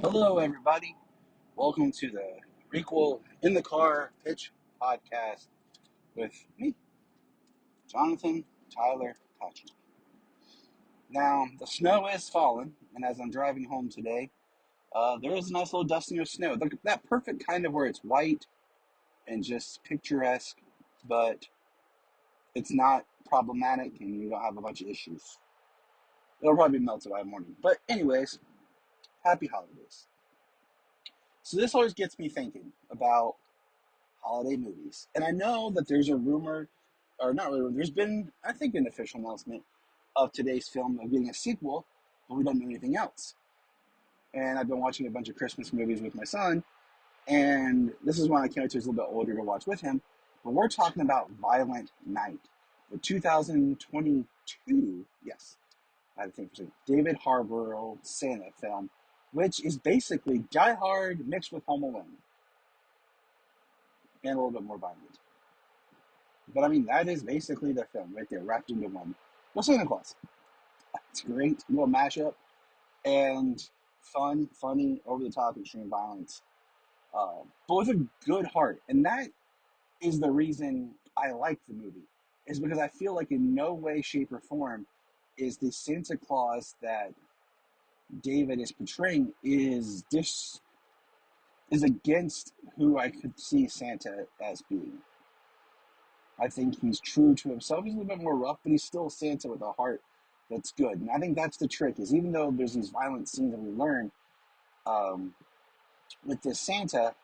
Hello, everybody. Welcome to the Requel in the Car Pitch Podcast with me, Jonathan Tyler Patrick. Now, the snow is falling, and as I'm driving home today, there is a nice little dusting of snow. That perfect kind of where it's white and just picturesque, but it's not problematic and you don't have a bunch of issues. It'll probably be melted by morning. But, anyways, happy holidays. So, this always gets me thinking about holiday movies. And I know that there's a rumor, or not really, there's been, I think, an official announcement of today's film of getting a sequel, but we don't know anything else. And I've been watching a bunch of Christmas movies with my son, and this is one I can't wait till he's a little bit older to watch with him. But we're talking about Violent Night, the 2022, yes, I had to think for a second, David Harbour Santa film, which is basically Die Hard mixed with Home Alone and a little bit more violent. But I mean, that is basically the film right there, wrapped into one. Well, Santa Claus. It's great, little mashup, and fun, funny, over the top, extreme violence, but with a good heart. And that is the reason I like the movie, is because I feel like in no way, shape, or form is the Santa Claus that David is portraying is against who I could see Santa as being. I think he's true to himself. He's a little bit more rough, but he's still Santa with a heart that's good. And I think that's the trick, is even though there's these violent scenes that we learn um, with this Santa,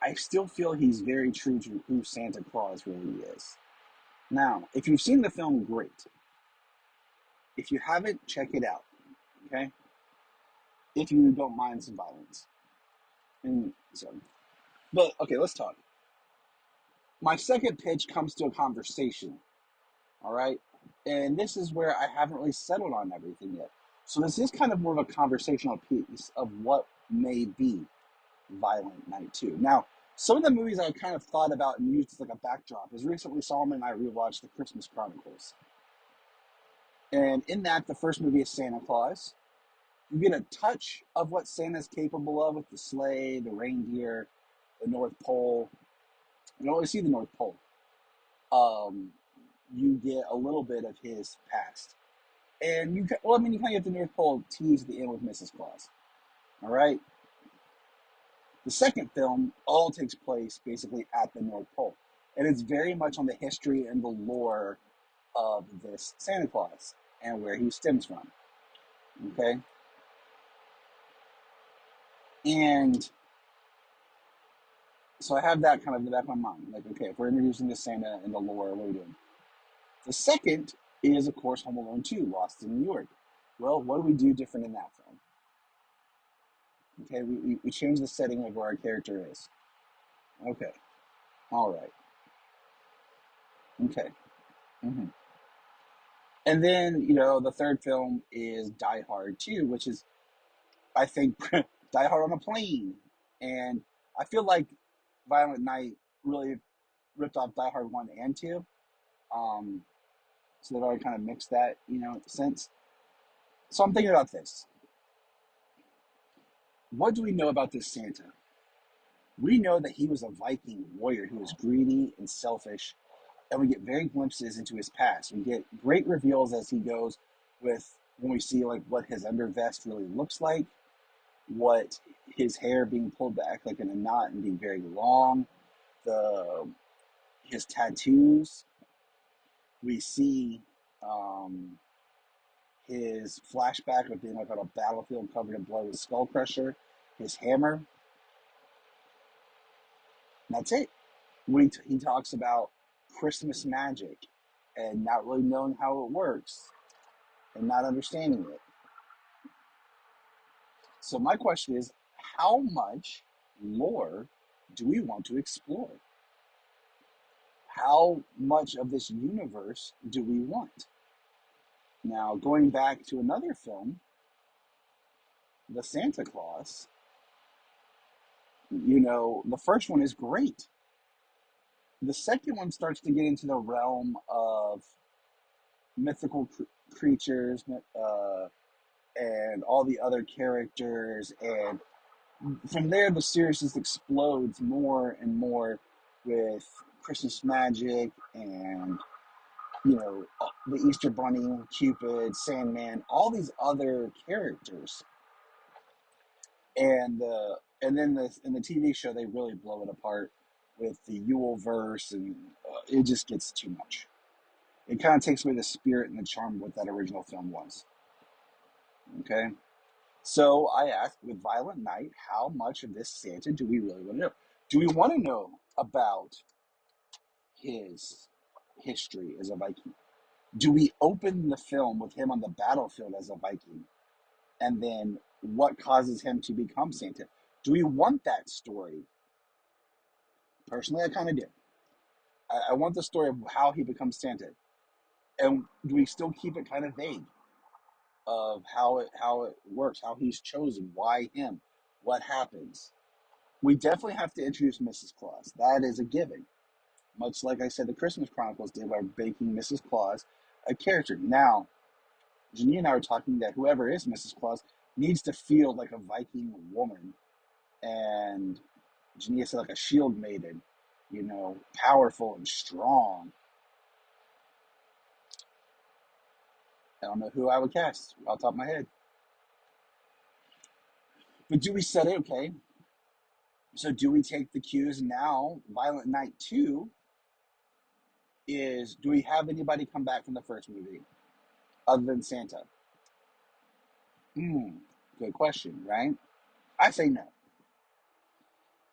I still feel he's very true to who Santa Claus really is. Now, if you've seen the film, great. If you haven't, check it out, okay? If you don't mind some violence. And so, but okay, let's talk. My second pitch comes to a conversation. All right. And this is where I haven't really settled on everything yet. So this is kind of more of a conversational piece of what may be Violent Night 2. Now, some of the movies I kind of thought about and used as like a backdrop is recently Solomon and I rewatched The Christmas Chronicles. And in that, the first movie is Santa Claus. You get a touch of what Santa's capable of with the sleigh, the reindeer, the North Pole. You don't always see the North Pole. You get a little bit of his past. And you kind of get the North Pole tease at the end with Mrs. Claus. All right? The second film all takes place basically at the North Pole. And it's very much on the history and the lore of this Santa Claus and where he stems from. Okay? And so I have that kind of in the back of my mind. Like, okay, if we're introducing this Santa and the lore, what are we doing? The second is, of course, Home Alone 2, Lost in New York. Well, what do we do different in that film? Okay, we change the setting of where our character is. Okay, all right. Okay. Mm-hmm. And then, the third film is Die Hard 2, which is, I think, Die Hard on a plane. And I feel like Violent Night really ripped off Die Hard 1 and 2. So they've already kind of mixed that, sense. So I'm thinking about this. What do we know about this Santa? We know that he was a Viking warrior who was greedy and selfish, and we get very glimpses into his past. We get great reveals as he goes when we see like what his undervest really looks like, what his hair being pulled back like in a knot and being very long, his tattoos. We see his flashback of being like on a battlefield covered in blood with Skull Crusher, his hammer. That's it. He talks about Christmas magic and not really knowing how it works and not understanding it. So my question is, how much lore do we want to explore? How much of this universe do we want? Now, going back to another film, The Santa Claus, the first one is great. The second one starts to get into the realm of mythical creatures and all the other characters. And from there, the series just explodes more and more with Christmas magic and, the Easter Bunny, Cupid, Sandman, all these other characters. And then in the TV show, they really blow it apart with the Yule verse, and it just gets too much. It kind of takes away the spirit and the charm of what that original film was. Okay, so I asked, with Violent Night, how much of this Santa do we really want to know? Do we want to know about his history as a Viking? Do we open the film with him on the battlefield as a Viking, and then what causes him to become Santa? Do we want that story? Personally, I kind of do. I want the story of how he becomes Santa, and do we still keep it kind of vague of how it works, how he's chosen, why him, what happens? We definitely have to introduce Mrs. Claus. That is a given. Much like I said, the Christmas Chronicles did by making Mrs. Claus a character. Now, Janine and I were talking that whoever is Mrs. Claus needs to feel like a Viking woman, and Janine said like a shield maiden, powerful and strong. I don't know who I would cast off the top of my head. But do we set it? Okay. So do we take the cues now? Violent Night 2 is, do we have anybody come back from the first movie other than Santa? Good question, right? I say no.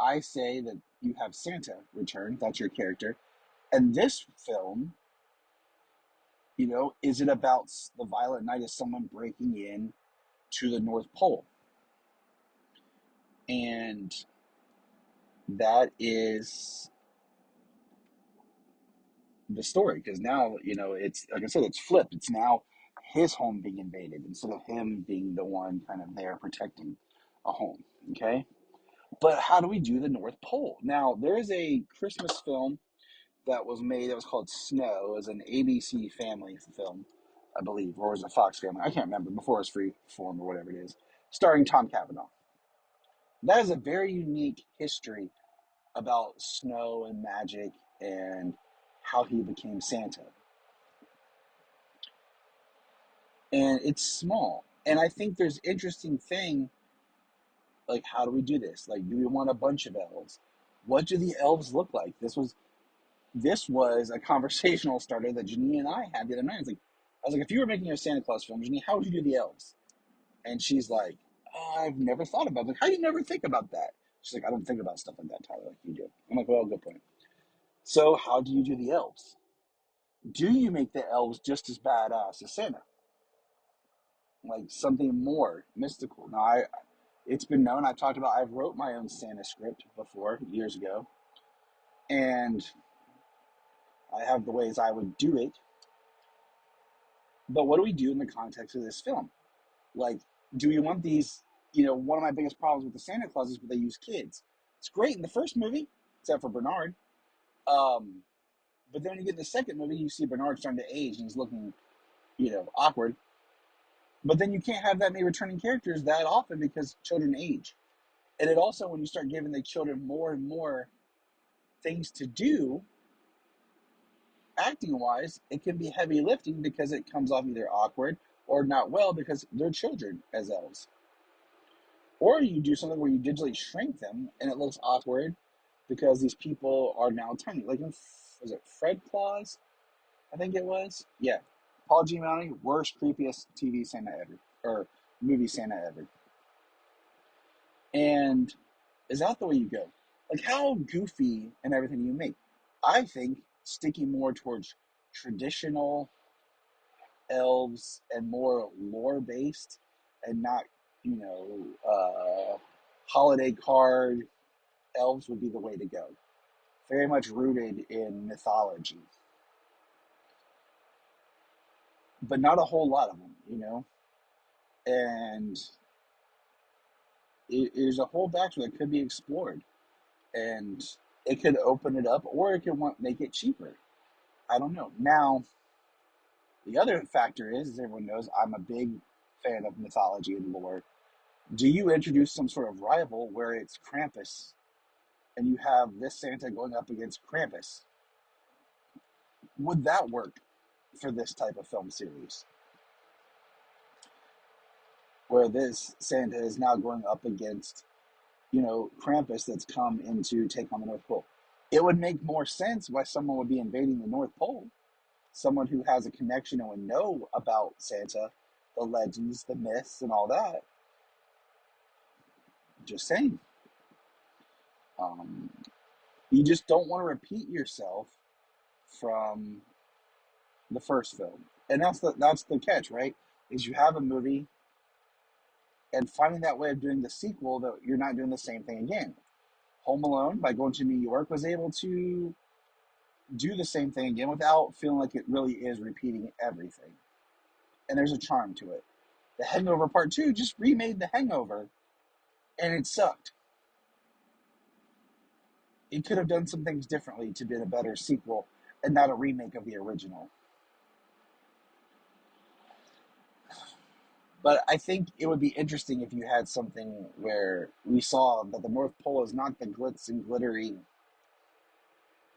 I say that you have Santa return, that's your character. And this film, is it about the Violent Night as someone breaking in to the North Pole? And that is the story, because now, it's like I said, it's flipped. It's now his home being invaded instead of him being the one kind of there protecting a home. Okay. But how do we do the North Pole? Now, there is a Christmas film that was made that was called Snow. It was an ABC family film, I believe, or was it Fox Family? I can't remember. Before it was Freeform or whatever it is, starring Tom Cavanaugh. That is a very unique history about snow and magic and how he became Santa. And it's small. And I think there's interesting thing, like, how do we do this? Like, do we want a bunch of elves? What do the elves look like? This was a conversational starter that Janine and I had the other night. I was like, if you were making a Santa Claus film, Janine, how would you do the elves? And she's like, I've never thought about it. Like, how do you never think about that? She's like, I don't think about stuff like that, Tyler, like you do. I'm like, well, good point. So how do you do the elves? Do you make the elves just as badass as Santa? Like something more mystical? Now, it's been known, I've wrote my own Santa script before, years ago. And I have the ways I would do it. But what do we do in the context of this film? Like, do we want these, one of my biggest problems with the Santa Claus is that they use kids. It's great in the first movie, except for Bernard. But then when you get in the second movie, you see Bernard starting to age and he's looking, awkward. But then you can't have that many returning characters that often because children age. And it also, when you start giving the children more and more things to do, acting wise, it can be heavy lifting because it comes off either awkward or not well because they're children as elves. Or you do something where you digitally shrink them and it looks awkward because these people are now tiny. Like was it Fred Claus? I think it was. Yeah. Paul Giamatti, worst, creepiest TV Santa ever. Or movie Santa ever. And is that the way you go? Like, how goofy and everything you make? I think sticking more towards traditional elves and more lore based and not, holiday card elves would be the way to go. Very much rooted in mythology. But not a whole lot of them. And there's a whole backstory that could be explored. And it could open it up, or it could make it cheaper. I don't know. Now, the other factor is, as everyone knows, I'm a big fan of mythology and lore, do you introduce some sort of rival where it's Krampus and you have this Santa going up against Krampus? Would that work for this type of film series where this Santa is now going up against, Krampus that's come in to take on the North Pole? It would make more sense why someone would be invading the North Pole. Someone who has a connection and would know about Santa, the legends, the myths, and all that. Just saying. Um, you just don't want to repeat yourself from the first film, and that's the catch, right? Is you have a movie, and finding that way of doing the sequel that you're not doing the same thing again. Home Alone, by going to New York, was able to do the same thing again without feeling like it really is repeating everything. And there's a charm to it. The Hangover Part 2 just remade The Hangover, and it sucked. It could have done some things differently to be a better sequel and not a remake of the original. But I think it would be interesting if you had something where we saw that the North Pole is not the glitz and glittery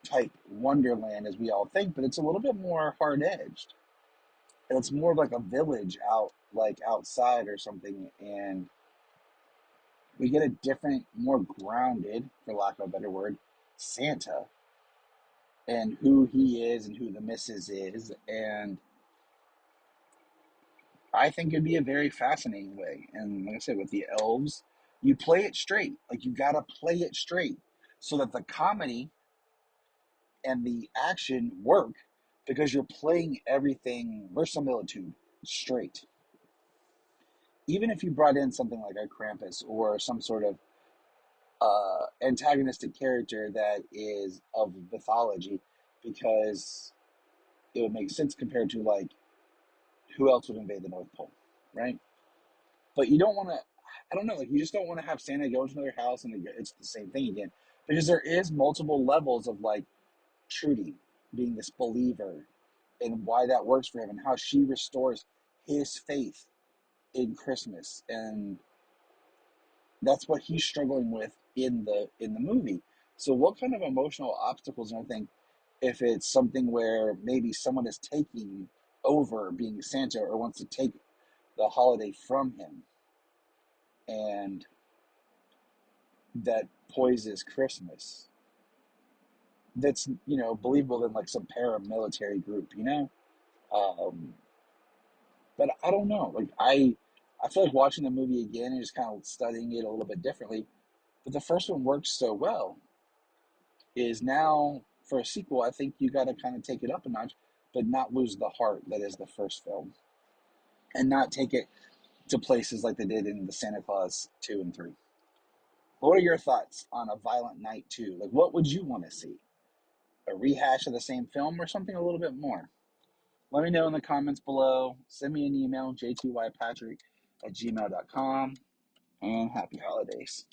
type wonderland as we all think, but it's a little bit more hard edged. And it's more like a village out, like outside or something. And we get a different, more grounded, for lack of a better word, Santa and who he is and who the missus is. And I think it'd be a very fascinating way. And like I said, with the elves, you play it straight. Like you gotta play it straight so that the comedy and the action work because you're playing everything verisimilitude straight. Even if you brought in something like a Krampus or some sort of antagonistic character that is of mythology, because it would make sense compared to like who else would invade the North Pole, right? But you don't want to. I don't know. Like you just don't want to have Santa go into another house and it's the same thing again, because there is multiple levels of like Trudy being this believer and why that works for him and how she restores his faith in Christmas, and that's what he's struggling with in the movie. So what kind of emotional obstacles and everything, if it's something where maybe someone is taking over being Santa or wants to take the holiday from him and that poises Christmas, that's believable in like some paramilitary group. um but I don't know, like I feel like watching the movie again and just kind of studying it a little bit differently, but the first one works so well. Is now for a sequel, I think you got to kind of take it up a notch, but not lose the heart that is the first film, and not take it to places like they did in the Santa Claus 2 and 3. What are your thoughts on a Violent Night 2? Like, what would you want to see? A rehash of the same film or something a little bit more? Let me know in the comments below. Send me an email, jtypatrick@gmail.com, and happy holidays.